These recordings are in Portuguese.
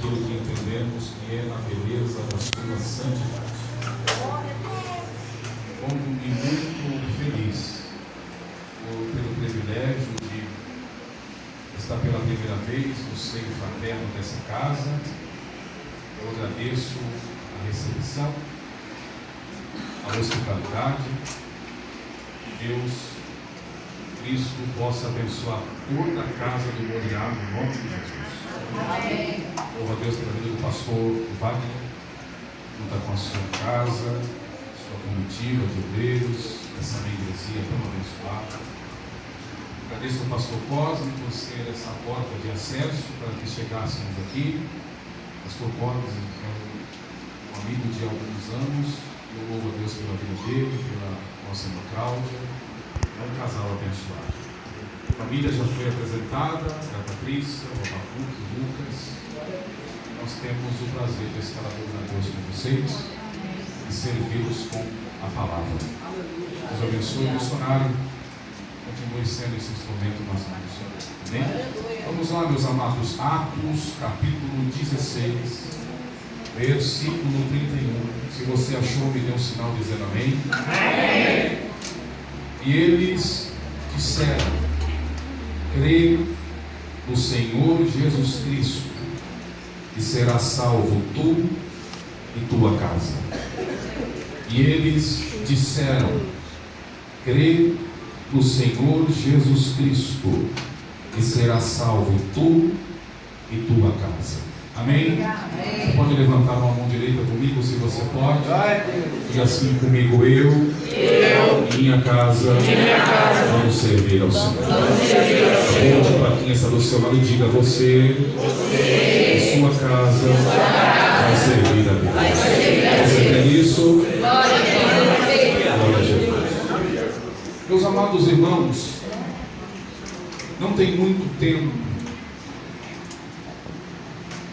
aquilo que entendemos que é na beleza da sua santidade. Como e muito feliz pelo privilégio de estar pela primeira vez no seio fraterno dessa casa. Eu agradeço a recepção, a hospitalidade. Que Deus Cristo possa abençoar toda a casa do Moriá no nome de Jesus. Amém. Louva a Deus pela vida do pastor Wagner, junto com a sua casa, sua comitiva de obreiros, essa membresia tão abençoada. Agradeço ao pastor Cosme por ser essa porta de acesso para que chegássemos aqui. Pastor Cosme é um amigo de alguns anos. Eu louvo a Deus pela vida dele, pela nossa irmã Cláudia. É um casal abençoado. A família já foi apresentada, a Patrícia, o Abacuque, o Lucas. Nós temos o prazer de estar adorando a Deus com vocês e servi-los com a palavra. Deus abençoe o missionário. Continue sendo esse instrumento nas mãos. Amém? Vamos lá, meus amados. Atos, capítulo 16, versículo 31. Se você achou, me dê um sinal dizendo amém. Amém. E eles disseram: creio no Senhor Jesus Cristo, e serás salvo tu e tua casa. E eles disseram: creio no Senhor Jesus Cristo, e serás salvo tu e tua casa. Amém? Amém. Você pode levantar uma mão direita comigo, se você pode. E assim comigo, eu minha casa, vamos servir ao Senhor. Aponte a plaquinha essa do seu lado e diga: você e sua casa vai servir a Deus. Você tem isso? Glória a Jesus. Meus amados irmãos, não tem muito tempo,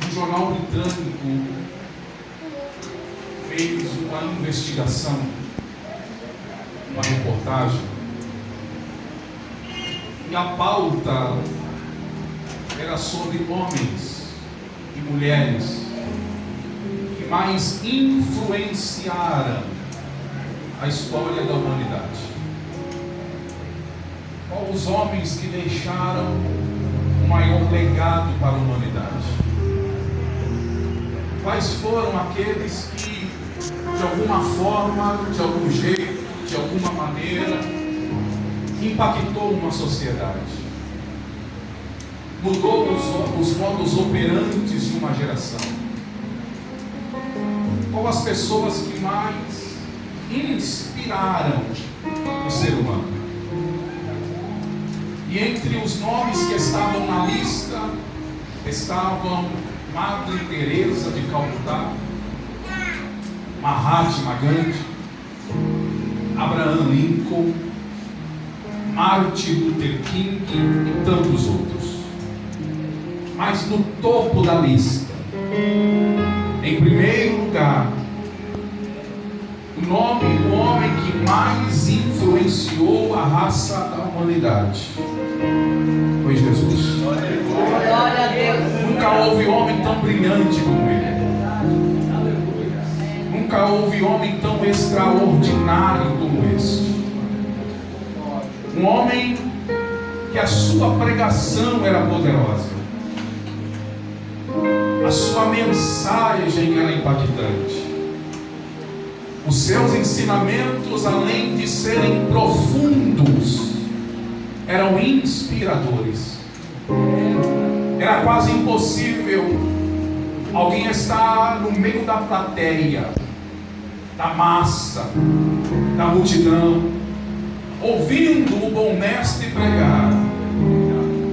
um jornal britânico fez uma investigação, uma reportagem, e a pauta era sobre homens e mulheres que mais influenciaram a história da humanidade. Qual os homens que deixaram o maior legado para a humanidade? Quais foram aqueles que, de alguma forma, de algum jeito, de alguma maneira, impactou uma sociedade, mudou os modos operantes de uma geração? Qual as pessoas que mais inspiraram o ser humano? E entre os nomes que estavam na lista estavam Madre Teresa de Calcutá, Mahatma Gandhi, Abraham Lincoln, Martin Luther King e tantos outros. Mas no topo da lista, em primeiro lugar, o nome do homem que mais influenciou a raça da humanidade foi Jesus. Glória a Deus. Nunca houve homem tão brilhante como ele. Nunca houve homem tão extraordinário como este. Um homem que a sua pregação era poderosa, a sua mensagem era impactante. Os seus ensinamentos, além de serem profundos, eram inspiradores. Era quase impossível alguém estar no meio da plateia, da massa, da multidão, ouvindo o bom mestre pregar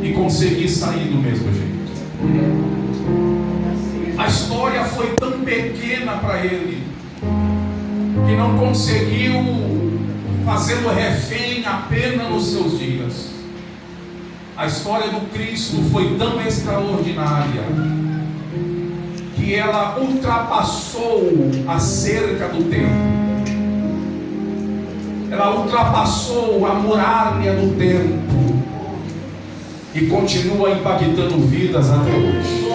e conseguir sair do mesmo jeito. A história foi tão pequena para ele que não conseguiu fazê-lo refém apenas nos seus dias. A história do Cristo foi tão extraordinária que ela ultrapassou a cerca do templo. Ela ultrapassou a muralha do templo e continua impactando vidas até hoje.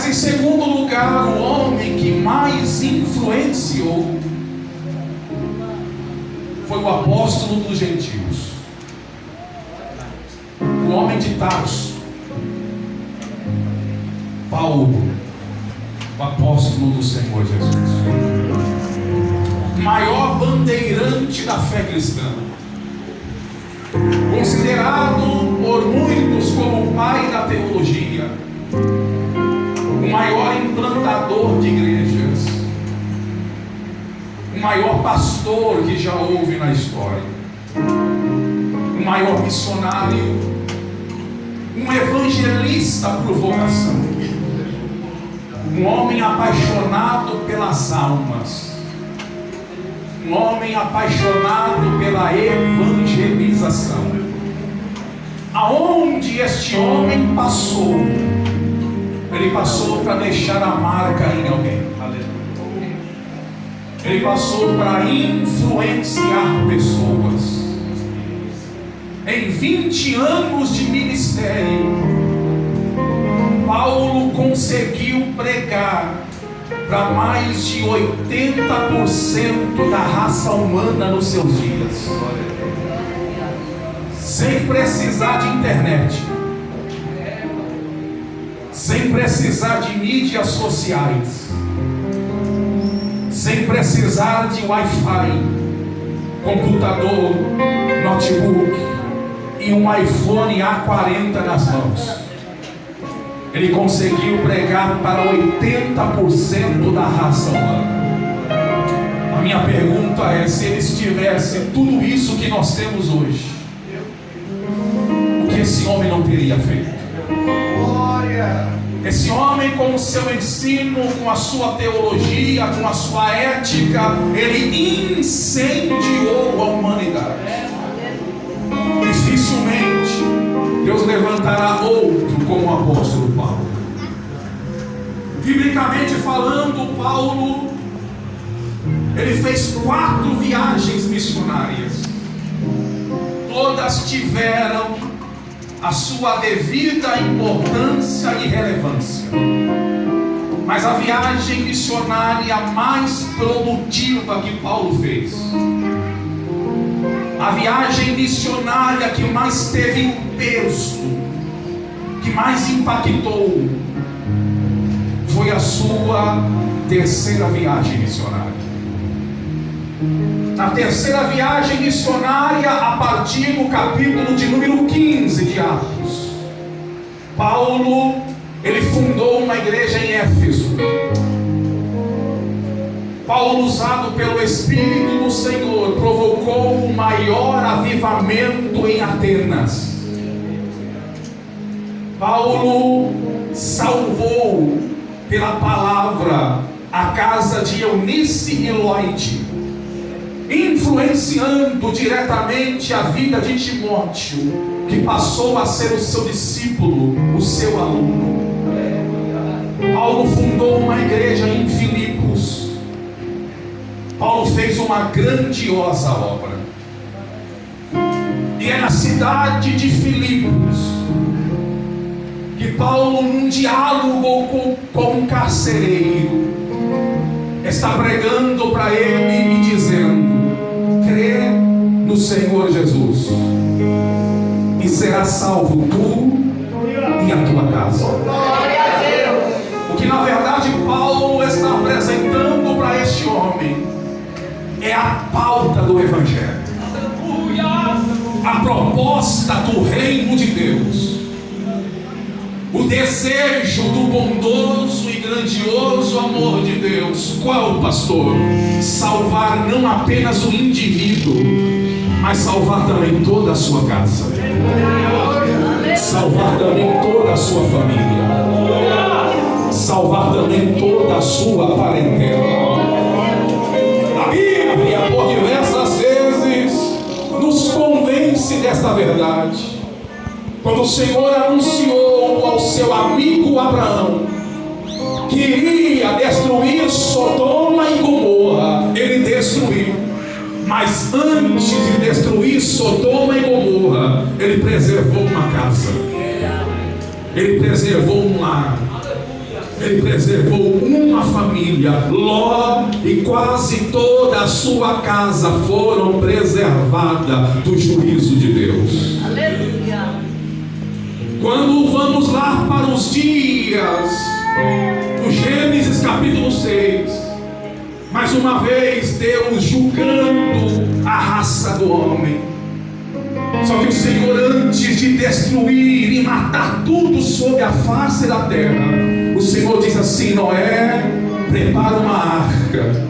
Mas em segundo lugar, o homem que mais influenciou foi o apóstolo dos gentios, o homem de Tarso, Paulo, o apóstolo do Senhor Jesus, maior bandeirante da fé cristã, considerado por muitos como o pai da teologia, o maior implantador de igrejas, o maior pastor que já houve na história, o maior missionário, um evangelista por vocação, um homem apaixonado pelas almas, um homem apaixonado pela evangelização. Aonde este homem passou, ele passou para deixar a marca em alguém. Ele passou para influenciar pessoas. Em 20 anos de ministério, Paulo conseguiu pregar para mais de 80% da raça humana nos seus dias, sem precisar de internet, sem precisar de mídias sociais, sem precisar de Wi-Fi, computador, notebook e um iPhone A40 nas mãos. Ele conseguiu pregar para 80% da raça humana. A minha pergunta é: se ele tivesse tudo isso que nós temos hoje, o que esse homem não teria feito? Esse homem, com o seu ensino, com a sua teologia, com a sua ética, ele incendiou a humanidade. Dificilmente Deus levantará outro como o apóstolo Paulo. Biblicamente falando, Paulo, ele fez 4 viagens missionárias. Todas tiveram a sua devida importância e relevância. Mas a viagem missionária mais produtiva que Paulo fez, a viagem missionária que mais teve peso, que mais impactou, foi a sua terceira viagem missionária. Na terceira viagem missionária, a partir do capítulo de número 15 de Atos, Paulo, ele fundou uma igreja em Éfeso. Paulo, usado pelo Espírito do Senhor, provocou o maior avivamento em Atenas. Paulo salvou pela palavra a casa de Eunice e Loide, influenciando diretamente a vida de Timóteo, que passou a ser o seu discípulo, o seu aluno. Paulo fundou uma igreja em Filipos. Paulo fez uma grandiosa obra. E é na cidade de Filipos que Paulo, num diálogo com um carcereiro, está pregando para ele e dizendo: crê no Senhor Jesus e será salvo tu e a tua casa. O que na verdade Paulo está apresentando para este homem é a pauta do Evangelho, a proposta do reino de Deus, o desejo do bondoso e grandioso amor de Deus. Qual, pastor? Salvar não apenas o indivíduo, mas salvar também toda a sua casa, salvar também toda a sua família, salvar também toda a sua parentela. A Bíblia, por diversas vezes, nos convence desta verdade. Quando o Senhor anunciou ao seu amigo Abraão que iria destruir Sodoma e Gomorra, ele destruiu. Mas antes de destruir Sodoma e Gomorra, ele preservou uma casa, ele preservou um lar, Ele preservou uma família. Ló e quase toda a sua casa foram preservadas do juízo de Deus. Aleluia. Quando vamos lá para os dias do Gênesis capítulo 6, mais uma vez Deus julgando a raça do homem. Só que o Senhor, antes de destruir e matar tudo sobre a face da terra, o Senhor diz assim: Noé, prepara uma arca,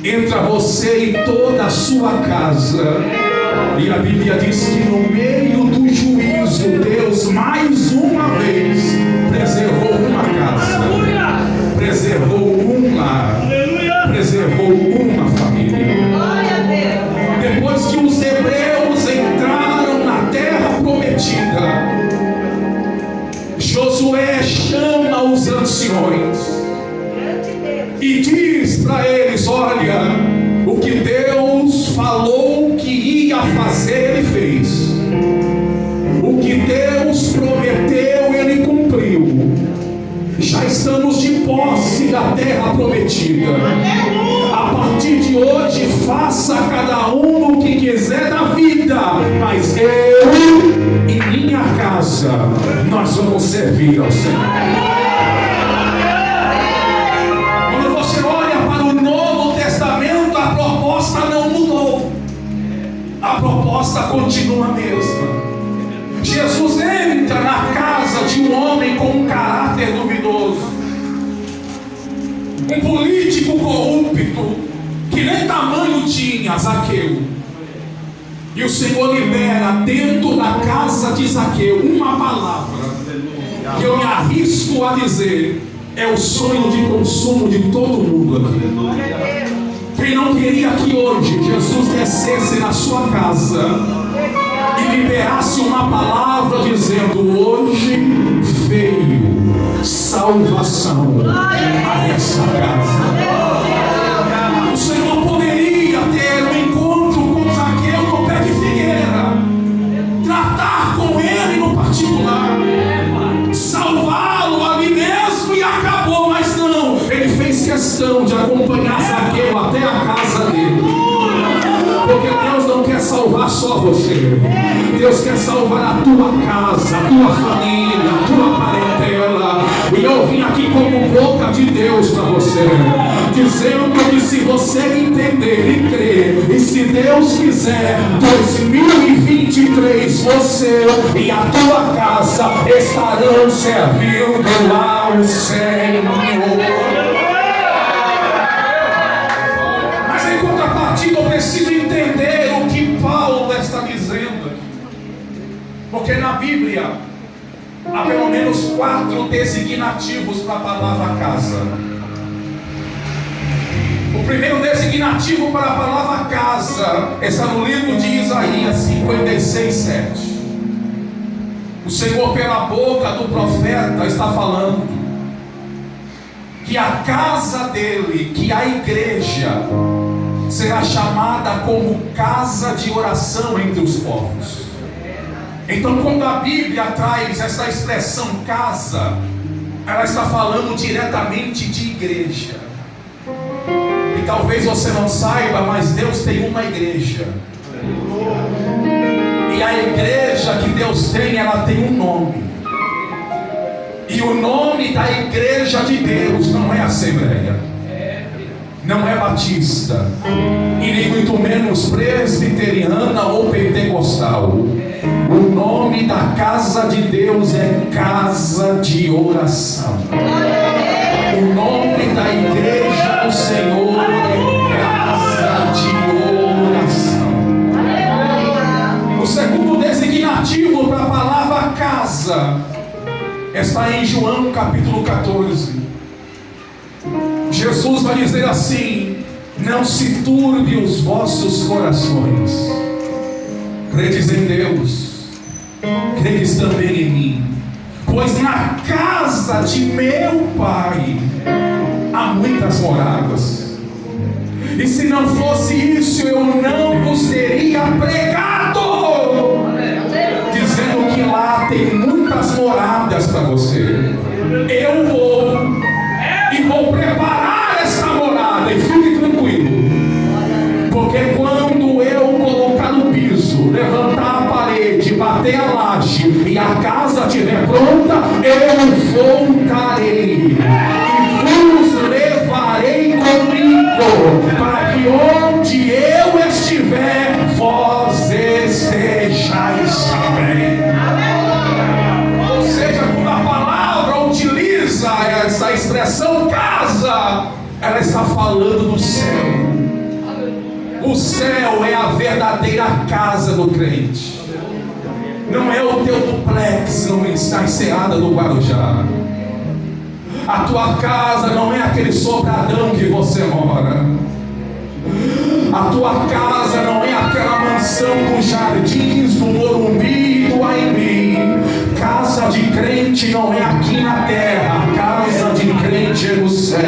entra você e toda a sua casa. E a Bíblia diz que no meio do juízo, Deus mais uma vez preservou uma casa, preservou um lar, preservou uma família. Depois que os hebreus entraram na terra prometida, Josué chama os anciões e diz para eles: olha, o que Deus falou que ia fazer, Ele fez. O que Deus prometeu, Ele cumpriu. Já estamos de posse da terra prometida. A partir de hoje, faça cada um o que quiser da vida, mas eu e minha casa, nós vamos servir ao Senhor. Quando você olha para o Novo Testamento, a proposta não mudou. A proposta continua a mesma. Jesus entra na casa de um homem com um caráter duvidoso, um político corrupto, que nem tamanho tinha, Zaqueu. E o Senhor libera dentro da casa de Zaqueu uma palavra que eu me arrisco a dizer, é o sonho de consumo de todo mundo aqui. Quem não queria que hoje Jesus descesse na sua casa e liberasse uma palavra dizendo: hoje veio salvação a essa casa. O Senhor poderia ter um encontro com Zaqueu no pé de figueira, tratar com ele no particular, salvá-lo ali mesmo e acabou, mas não, ele fez questão de acompanhar Zaqueu até a casa dele. Porque Deus não quer salvar só você. Deus quer salvar a tua casa, a tua família, a tua parentela. E eu vim aqui como boca de Deus para você, dizendo que se você entender e crer, e se Deus quiser, 2023 você e a tua casa estarão servindo ao Senhor. Eu preciso entender o que Paulo está dizendo, porque na Bíblia há pelo menos 4 designativos para a palavra casa. O primeiro designativo para a palavra casa está no livro de Isaías 56:7. O Senhor, pela boca do profeta, está falando que a casa dele, que a igreja, será chamada como casa de oração entre os povos. Então, quando a Bíblia traz essa expressão casa, ela está falando diretamente de igreja. E talvez você não saiba, mas Deus tem uma igreja. E a igreja que Deus tem, ela tem um nome. E o nome da igreja de Deus não é Assembleia, não é batista, e nem muito menos presbiteriana ou pentecostal. O nome da casa de Deus é casa de oração. O nome da igreja do Senhor é casa de oração. O segundo designativo para a palavra casa está em João capítulo 14. Jesus vai dizer assim: não se turbe os vossos corações. Credes em Deus, credes também em mim. Pois na casa de meu Pai há muitas moradas. E se não fosse isso, eu não vos teria pregado, dizendo que lá tem muitas moradas para você. Eu vou eu voltarei e vos levarei comigo, para que onde eu estiver, vós estejais também. Ou seja, quando a palavra utiliza essa expressão casa, ela está falando do céu. O céu é a verdadeira casa do crente. Não é o teu duplex, não está enseada do Guarujá. A tua casa não é aquele sobradão que você mora. A tua casa não é aquela mansão com jardins do Morumbi e do Aimbi. Casa de crente não é aqui na terra. A casa de crente é no céu.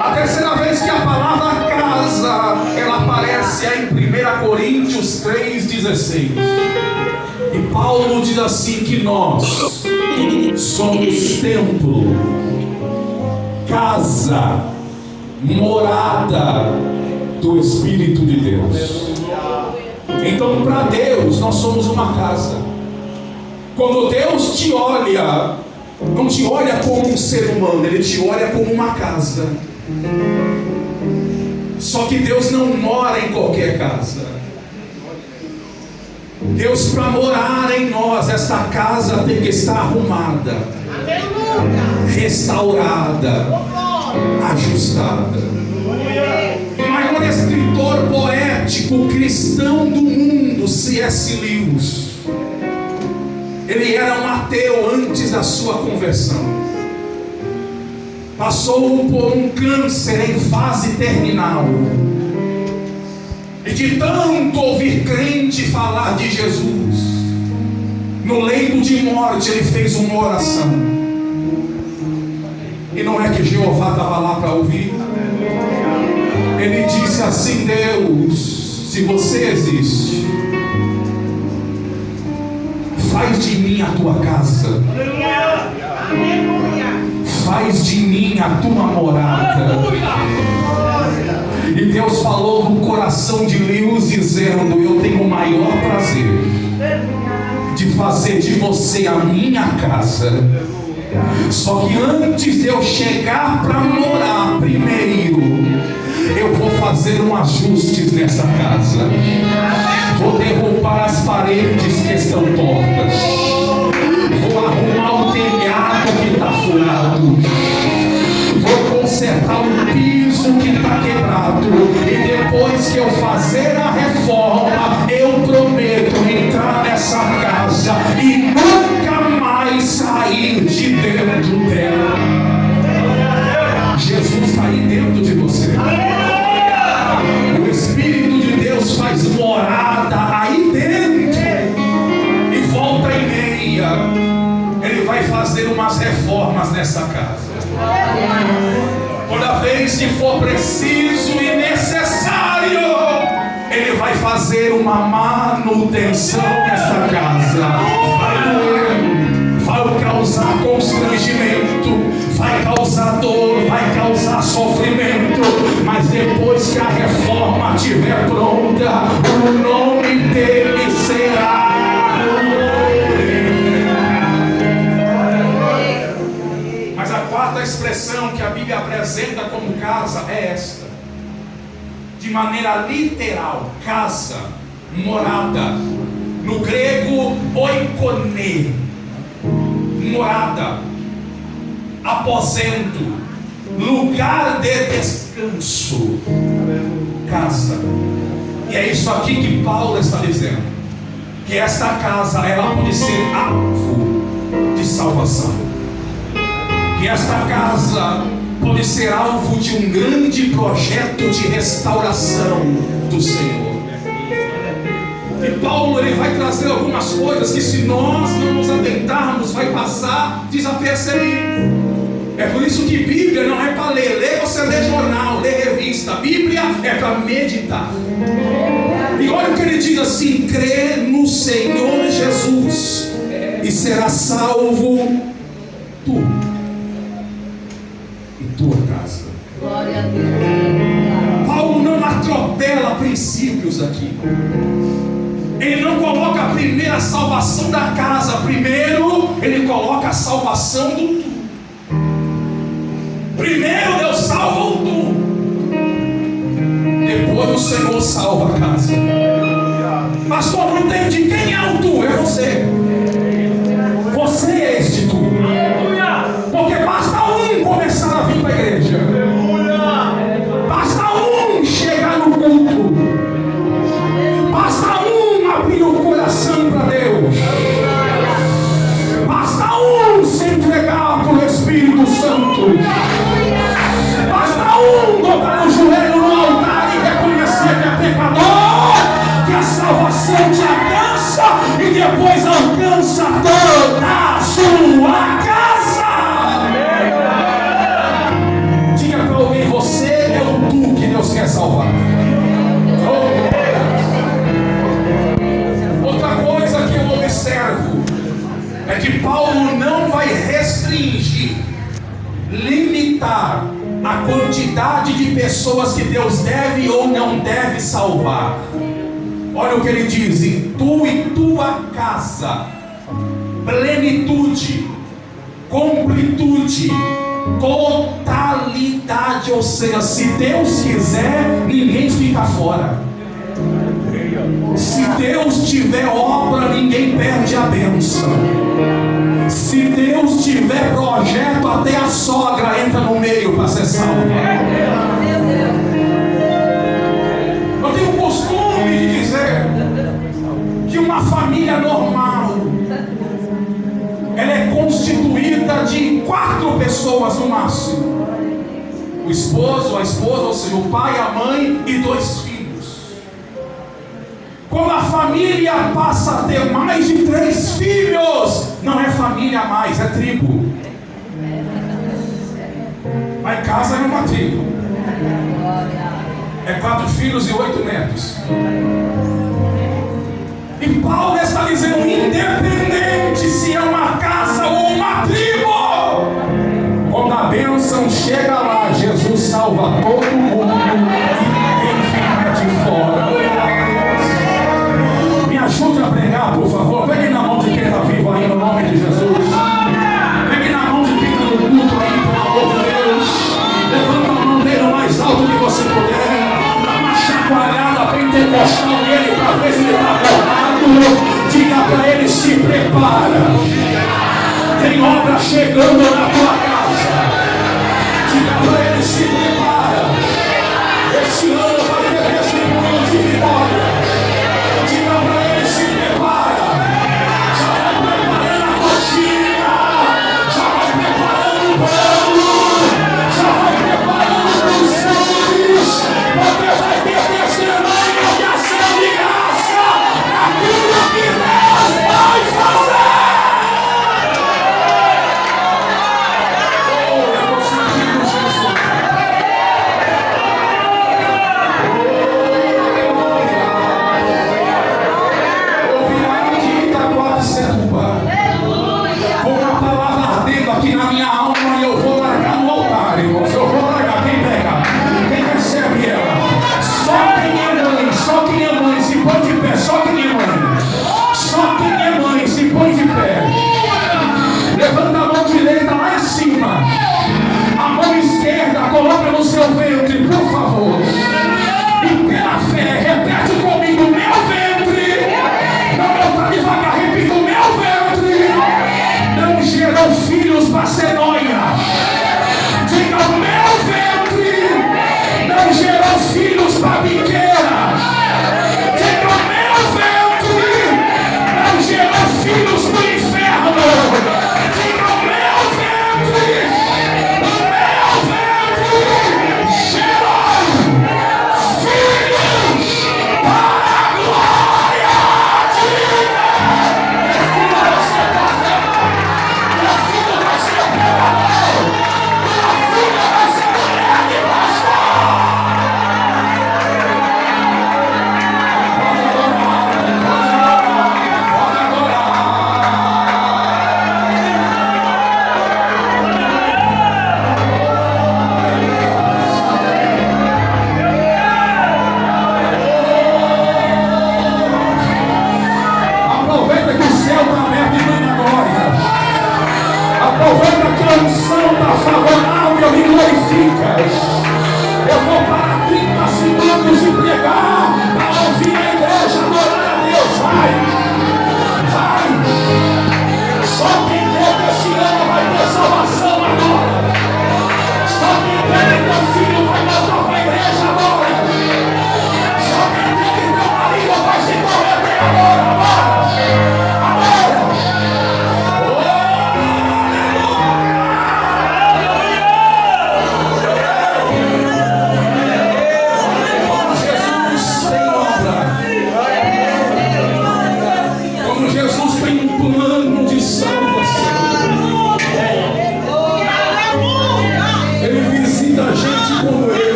A terceira vez que a palavra casa ela aparece é em 1 Coríntios 3,16. E Paulo diz assim que nós somos templo, casa, morada do Espírito de Deus. Então, para Deus, nós somos uma casa. Quando Deus te olha, não te olha como um ser humano, Ele te olha como uma casa. Só que Deus não mora em qualquer casa. Deus, para morar em nós, esta casa tem que estar arrumada, restaurada, ajustada. O maior escritor poético cristão do mundo, C.S. Lewis, ele era um ateu antes da sua conversão. Passou por um câncer em fase terminal. E de tanto ouvir crente falar de Jesus, no leito de morte ele fez uma oração. E não é que Jeová estava lá para ouvir. Ele disse assim: Deus, se você existe, faz de mim a tua casa, faz de mim a tua morada. E Deus falou no coração de Lewis, dizendo: eu tenho o maior prazer de fazer de você a minha casa. Só que antes de eu chegar para morar primeiro, eu vou fazer ajustes nessa casa. Vou derrubar as paredes que estão tortas. Vou arrumar o telhado que está furado. Vou consertar o piso que está quebrado. E depois que eu fazer a reforma, eu prometo entrar nessa casa e nunca mais sair de dentro dela. Jesus está aí dentro de você. O Espírito de Deus faz morada aí dentro. E volta e meia, Ele vai fazer umas reformas nessa casa. Toda vez que for preciso e necessário, Ele vai fazer uma manutenção nesta casa. Vai doer, vai causar constrangimento, vai causar dor, vai causar sofrimento, mas depois que a reforma estiver pronta, o nome dele será a expressão que a Bíblia apresenta como casa é esta, de maneira literal: casa, morada. No grego, oikone, morada, aposento, lugar de descanso, casa. E é isso aqui que Paulo está dizendo, que esta casa ela pode ser alvo de salvação. E esta casa pode ser alvo de um grande projeto de restauração do Senhor. E Paulo ele vai trazer algumas coisas que, se nós não nos atentarmos, vai passar desapercebido. É por isso que Bíblia não é para ler. Ler, você lê jornal, lê revista. Bíblia é para meditar. E olha o que ele diz assim: crê no Senhor Jesus e será salvo tu, tua casa. Glória a Deus. Paulo não atropela princípios aqui. Ele não coloca primeiro a salvação da casa, primeiro Ele coloca a salvação do tu. Primeiro Deus salva o tu, depois o Senhor salva a casa. Pastor, não entendi. Quem é o tu? É você. Você é este tu. Porque basta um começar a vir para a igreja, basta um chegar no culto, basta um abrir o coração para Deus, basta um se entregar para o Espírito Santo, basta um dobrar o joelho no altar e reconhecer que é pecador, que a salvação te alcança e depois alcança toda a sua casa. Diga para alguém: você é o tu que Deus quer salvar. Outra coisa que eu observo é que Paulo não vai restringir, limitar a quantidade de pessoas que Deus deve ou não deve salvar. Olha o que ele diz: em tu e tua casa, plenitude, completude, totalidade. Ou seja, se Deus quiser, ninguém fica fora. Se Deus tiver obra, ninguém perde a bênção. Se Deus tiver projeto, até a sogra entra no meio para ser salva. Eu tenho o costume de dizer que uma família normal, ela é constituída de 4 pessoas no máximo: o esposo, a esposa, ou seja, o pai, a mãe e 2 filhos. Quando a família passa a ter mais de 3 filhos, não é família mais, é tribo. Lá em casa é uma tribo. É 4 filhos e 8 netos. E Paulo está dizendo: independente se é uma casa ou uma tribo, quando a bênção chega lá, Jesus salva todo mundo e ninguém fica de fora. Me ajude a pregar, por favor. Pegue na mão de quem está vivo aí, no nome de Jesus. Pegue na mão de quem está no culto aí, pelo amor de Deus. Levanta a mão dele o mais alto que você puder. Dá uma chacoalhada pentecostal nele para ver se ele está acordado. Diga para ele: se prepara, tem obra chegando na tua casa. Diga para ele: se prepara, este ano vai ter testemunho de vitória. Diga para ele: se prepara, já vai preparando a coxinha, já vai preparando o pano, já vai preparando os filhos, porque vai ter testemunho de ação de graça naquilo que Deus vai fazer. Oh, eu estou sentindo Jesus.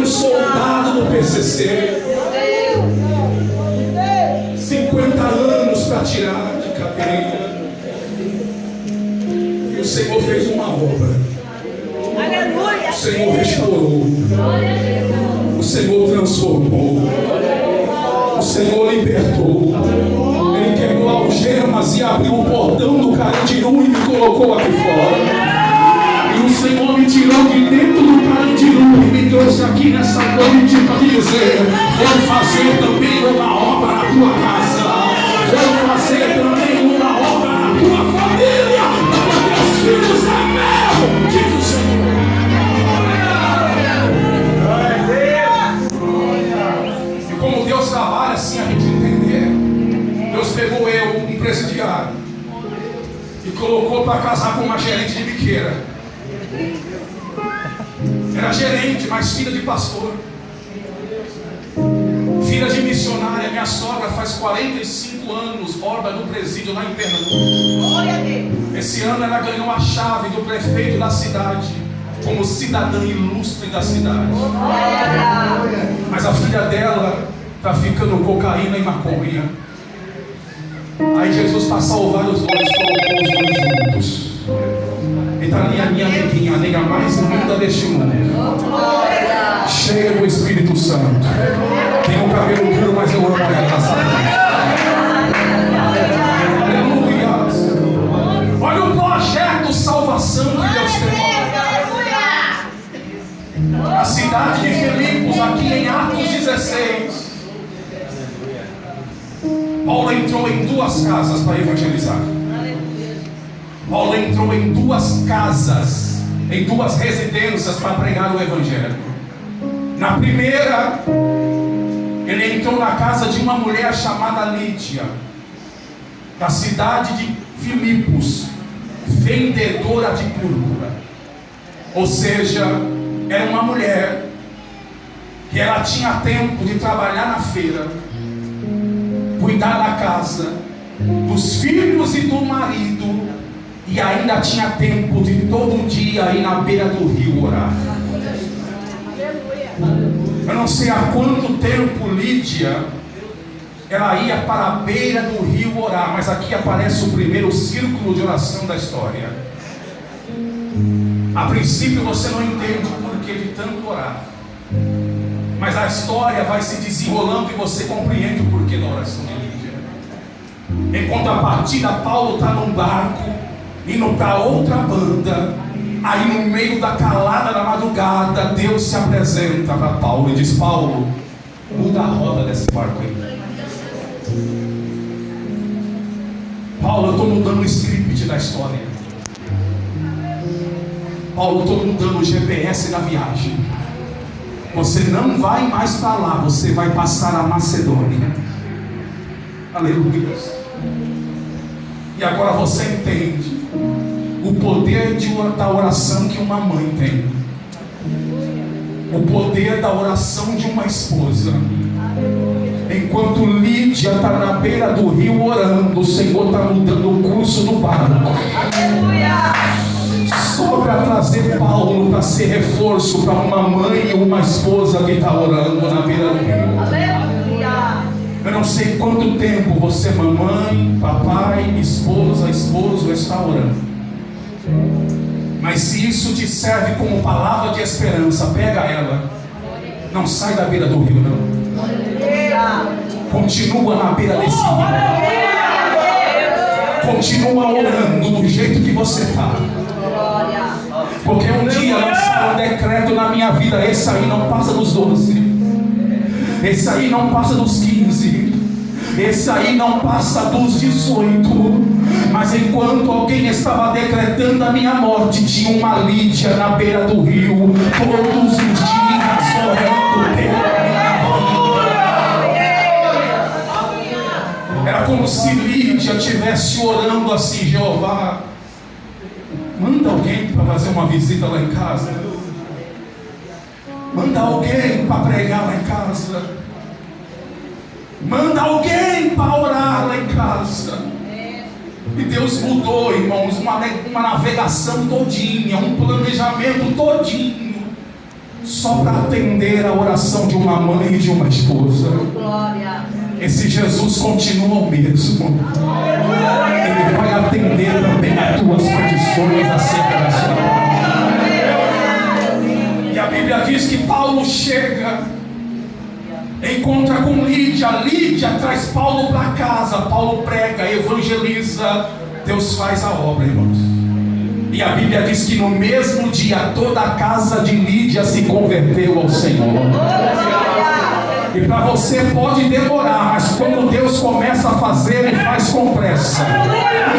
soldado no PCC. 50 anos para tirar de cadeia. E o Senhor fez uma obra. Aleluia. O Senhor restaurou. O Senhor transformou. O Senhor libertou. Ele quebrou algemas e abriu o portão do Carandiru e me colocou aqui fora. E o Senhor me tirou de dentro do Carandiru e me trouxe aqui nessa noite para dizer: vou fazer também uma obra na tua casa. Vou fazer também uma obra na tua família. Porque teus filhos é meu, diz o Senhor. E como Deus trabalha assim, a gente entender. Deus pegou eu, um presidiário, e colocou para casar com uma gerente de biqueira. Era gerente, mas filha de pastor, filha de missionária. Minha sogra faz 45 anos obra no presídio lá em Pernambuco. Esse ano ela ganhou a chave do prefeito da cidade como cidadã ilustre da cidade. Mas a filha dela está ficando cocaína e maconha. Aí Jesus, para salvar os dois, colocou os dois juntos. E está ali a minha amiguinha, a nega mais linda deste mundo, cheia do Espírito Santo. Tem um cabelo duro, mas eu amo ela, sabe? Aleluia. Olha o projeto salvação que Deus tem. A cidade de Filipos, aqui em Atos 16. Paulo entrou em 2 casas para evangelizar. Paulo entrou em 2 casas, em 2 residências para pregar o evangelho. Na primeira, ele entrou na casa de uma mulher chamada Lídia, da cidade de Filipos, vendedora de púrpura. Ou seja, era uma mulher que ela tinha tempo de trabalhar na feira, cuidar da casa, dos filhos e do marido, e ainda tinha tempo de todo dia ir na beira do rio orar. Eu não sei há quanto tempo Lídia ela ia para a beira do rio orar, mas aqui aparece o primeiro círculo de oração da história. A princípio você não entende o porquê de tanto orar, mas a história vai se desenrolando e você compreende o porquê da oração de Lídia. Em contrapartida, Paulo está num barco, indo para outra banda. Aí no meio da calada da madrugada, Deus se apresenta para Paulo e diz: Paulo, muda a roda desse barco aí. Paulo, eu estou mudando o script da história. Paulo, eu estou mudando o GPS da viagem. Você não vai mais para lá, você vai passar a Macedônia. Aleluia. E agora você entende o poder da oração que uma mãe tem, o poder da oração de uma esposa. Enquanto Lídia está na beira do rio orando, o Senhor está mudando o curso do barco, só para trazer Paulo para ser reforço para uma mãe ou uma esposa que está orando na beira do rio. Eu não sei quanto tempo você, mamãe, papai, esposa, esposo, está orando, mas se isso te serve como palavra de esperança, pega ela. Não sai da beira do rio, não. Continua na beira desse rio. Continua orando do jeito que você está. Porque um dia lançaram um decreto na minha vida: esse aí não passa dos 12, esse aí não passa dos 15, esse aí não passa dos 18. Mas enquanto alguém estava decretando a minha morte, tinha uma Lídia na beira do rio, todos os dias orando pela minha vida. Era como se Lídia estivesse orando assim: Jeová, manda alguém para fazer uma visita lá em casa. Manda alguém para pregar lá em casa. Manda alguém para orar lá em casa. E Deus mudou, irmãos, uma navegação todinha, um planejamento todinho, só para atender a oração de uma mãe e de uma esposa. Esse Jesus continua o mesmo. Ele vai atender também as tuas petições acerca da sua vida. E a Bíblia diz que Paulo chega, encontra com Lídia. Lídia traz Paulo para casa. Paulo prega, evangeliza. Deus faz a obra, irmãos. E a Bíblia diz que no mesmo dia toda a casa de Lídia se converteu ao Senhor. E para você pode demorar, mas quando Deus começa a fazer, Ele faz com pressa.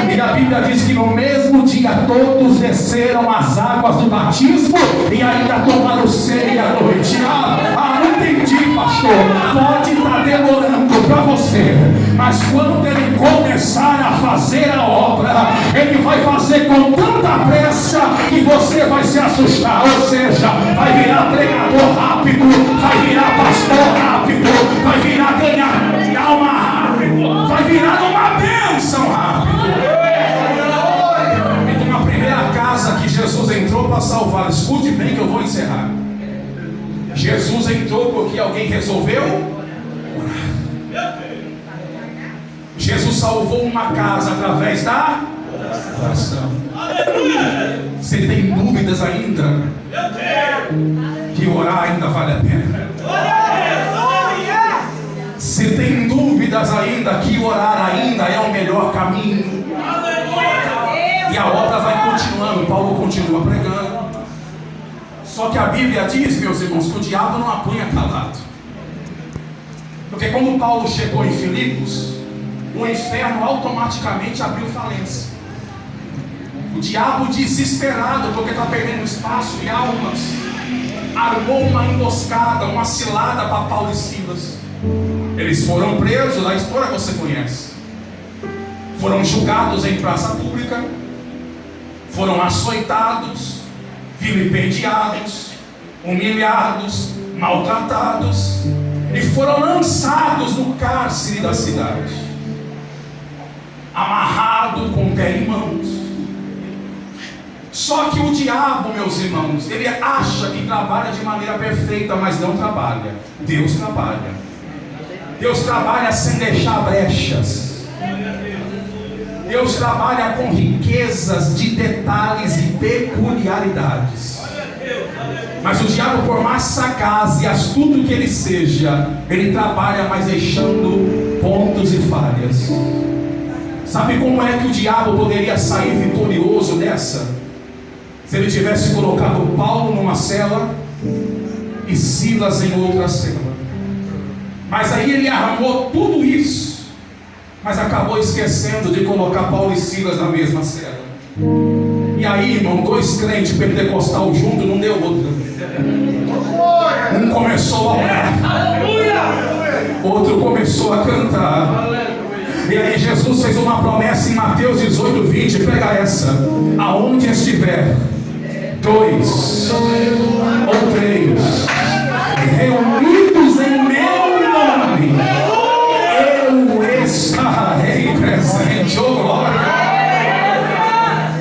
E a Bíblia diz que no mesmo dia todos desceram as águas do batismo e ainda tomaram ceia à noite. Não entendi, pastor. Pode estar demorando para você, mas quando Ele começar a fazer a obra, Ele vai fazer com tanta pressa que você vai se assustar. Ou seja, vai virar pregador rápido, vai virar pastor rápido, vai virar ganhar alma rápido, vai virar uma bênção rápido. E uma primeira casa que Jesus entrou para salvar, escute bem que eu vou encerrar. Jesus entrou porque alguém resolveu orar. Jesus salvou uma casa através da oração. Você tem dúvidas ainda que orar ainda vale a pena? Você tem dúvidas ainda que orar ainda é o melhor caminho? E a obra vai continuando. Paulo continua pregando. Só que a Bíblia diz, meus irmãos, que o diabo não apanha calado. Porque quando Paulo chegou em Filipos, o inferno automaticamente abriu falência. O diabo, desesperado porque está perdendo espaço e almas, armou uma emboscada, uma cilada para Paulo e Silas. Eles foram presos, a história você conhece. Foram julgados em praça pública, foram açoitados, vilipendiados, humilhados, maltratados e foram lançados no cárcere da cidade, amarrado com pé em mãos. Só que o diabo, meus irmãos, ele acha que trabalha de maneira perfeita, mas não trabalha. Deus trabalha. Deus trabalha sem deixar brechas. Deus trabalha com riquezas de detalhes e peculiaridades. Mas o diabo, por mais sagaz e astuto que ele seja, ele trabalha mas deixando pontos e falhas. Sabe como é que o diabo poderia sair vitorioso dessa? Se ele tivesse colocado Paulo numa cela e Silas em outra cela. Mas aí ele armou tudo isso, mas acabou esquecendo de colocar Paulo e Silas na mesma cela. E aí, irmão, dois crentes pentecostal juntos, não deu outra. Um começou a orar, outro começou a cantar. E aí Jesus fez uma promessa em Mateus 18:20. Pega essa: aonde estiver dois ou três reunidos em meu nome, eu estarei presente. Oh glória!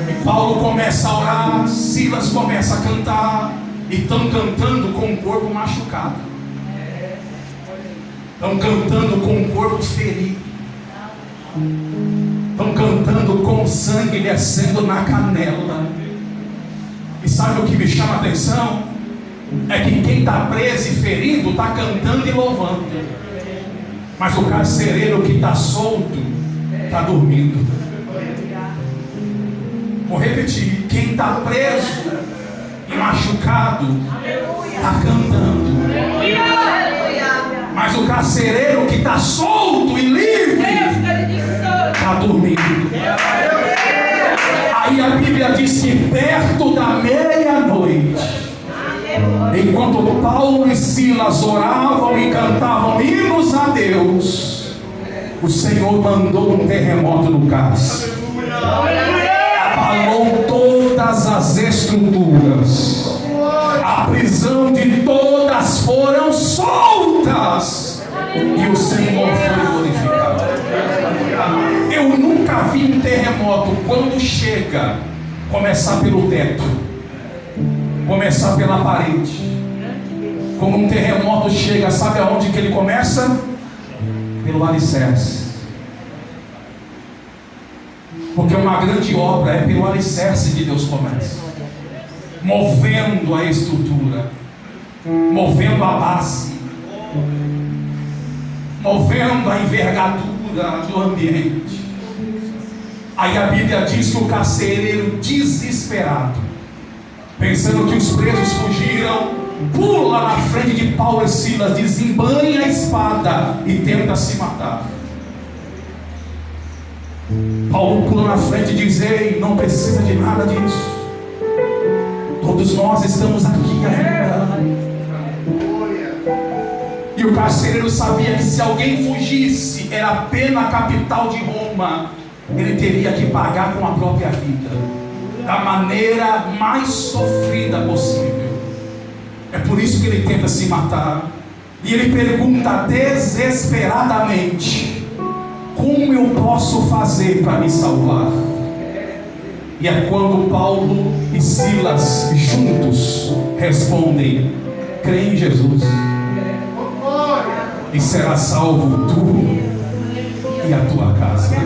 E Paulo começa a orar, Silas começa a cantar, e estão cantando com o corpo machucado, estão cantando com o corpo ferido, estão cantando com o sangue descendo na canela. E sabe o que me chama a atenção? É que quem está preso e ferido está cantando e louvando, mas o carcereiro que está solto está dormindo. Vou repetir: quem está preso e machucado está cantando, mas o carcereiro que está solto e livre está dormindo. Aí a Bíblia diz que perto da meia-noite, enquanto Paulo e Silas oravam e cantavam hinos a Deus, o Senhor mandou um terremoto no cárcere, abalou todas as estruturas, a prisão de todas foram soltas e o Senhor foi glorificado. Eu nunca vi um terremoto, quando chega, começar pelo teto, começar pela parede, Quando um terremoto chega, sabe aonde que ele começa? Pelo alicerce. Porque uma grande obra é pelo alicerce que Deus começa, movendo a estrutura, movendo a base, movendo a envergadura do ambiente. Aí a Bíblia diz que o carcereiro, desesperado, pensando que os presos fugiram, pula na frente de Paulo e Silas, desembanha a espada e tenta se matar. Paulo pula na frente e diz: ei, não precisa de nada disso, todos nós estamos aqui ainda. E o carcereiro sabia que se alguém fugisse, era pena capital de Roma, ele teria que pagar com a própria vida, da maneira mais sofrida possível. É por isso que ele tenta se matar. E ele pergunta desesperadamente: como eu posso fazer para me salvar? E é quando Paulo e Silas juntos respondem: crê em Jesus e será salvo tu e a tua casa.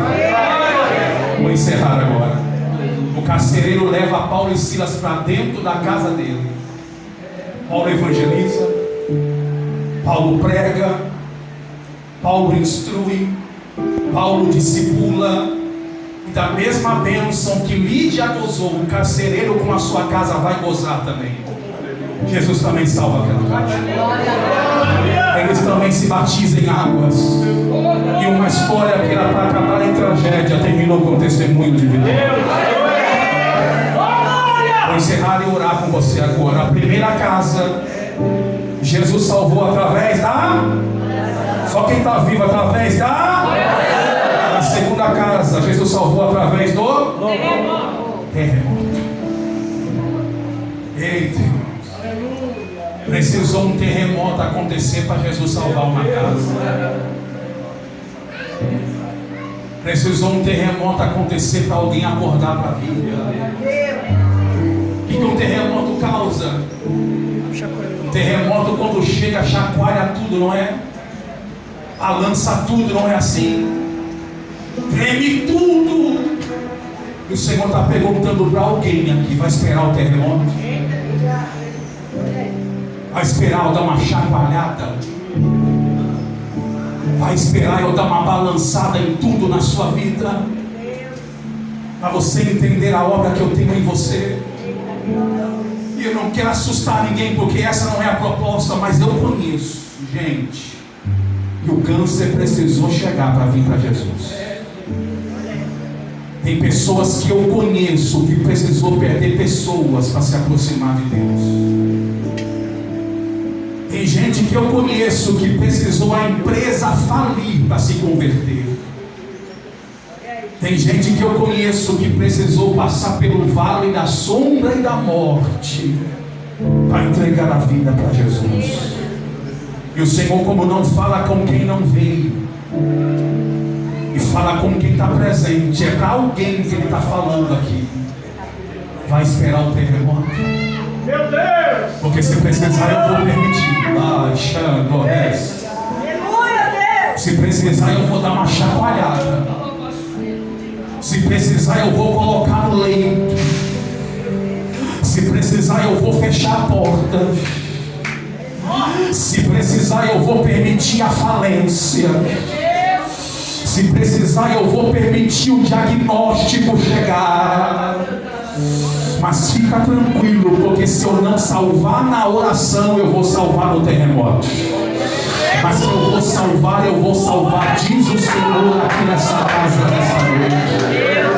Vou encerrar agora. O carcereiro leva Paulo e Silas para dentro da casa dele. Paulo evangeliza, Paulo prega, Paulo instrui, Paulo discipula. E da mesma bênção que Lídia gozou, o carcereiro com a sua casa vai gozar também. Jesus também salva aquela casa. Eles também se batizam em águas. E uma história que era para acabar em tragédia terminou com testemunho de vitória. Vou encerrar e orar com você agora. A primeira casa, Jesus salvou através da... Só quem está vivo através da... A segunda casa, Jesus salvou através do... terremoto. Eita, irmãos. Precisou um terremoto acontecer para Jesus salvar uma casa. Precisou um terremoto acontecer para alguém acordar para a vida. O que um terremoto causa? Um terremoto, quando chega, chacoalha tudo, não é? Balança tudo, não é assim? Treme tudo. E o Senhor está perguntando para alguém aqui: vai esperar o terremoto? Vai esperar eu dar uma chacoalhada? Vai esperar eu dar uma balançada em tudo na sua vida? Para você entender a obra que eu tenho em você. E eu não quero assustar ninguém, porque essa não é a proposta, mas eu conheço gente e o câncer precisou chegar para vir para Jesus. Tem pessoas que eu conheço que precisou perder pessoas para se aproximar de Deus. Tem gente que eu conheço que precisou a empresa falir para se converter. Tem gente que eu conheço que precisou passar pelo vale da sombra e da morte para entregar a vida para Jesus. E o Senhor, como não fala com quem não veio, e fala com quem está presente, é para alguém que Ele está falando aqui. Vai esperar o terremoto? Meu Deus! Porque se precisar eu vou permitir. Se precisar eu vou dar uma chacoalhada. Se precisar eu vou colocar no leito. Se precisar eu vou fechar a porta. Se precisar eu vou permitir a falência. Se precisar eu vou permitir o diagnóstico chegar. Mas fica tranquilo, porque se eu não salvar na oração, eu vou salvar no terremoto. Mas se eu vou salvar, diz o Senhor aqui nessa casa, nessa noite.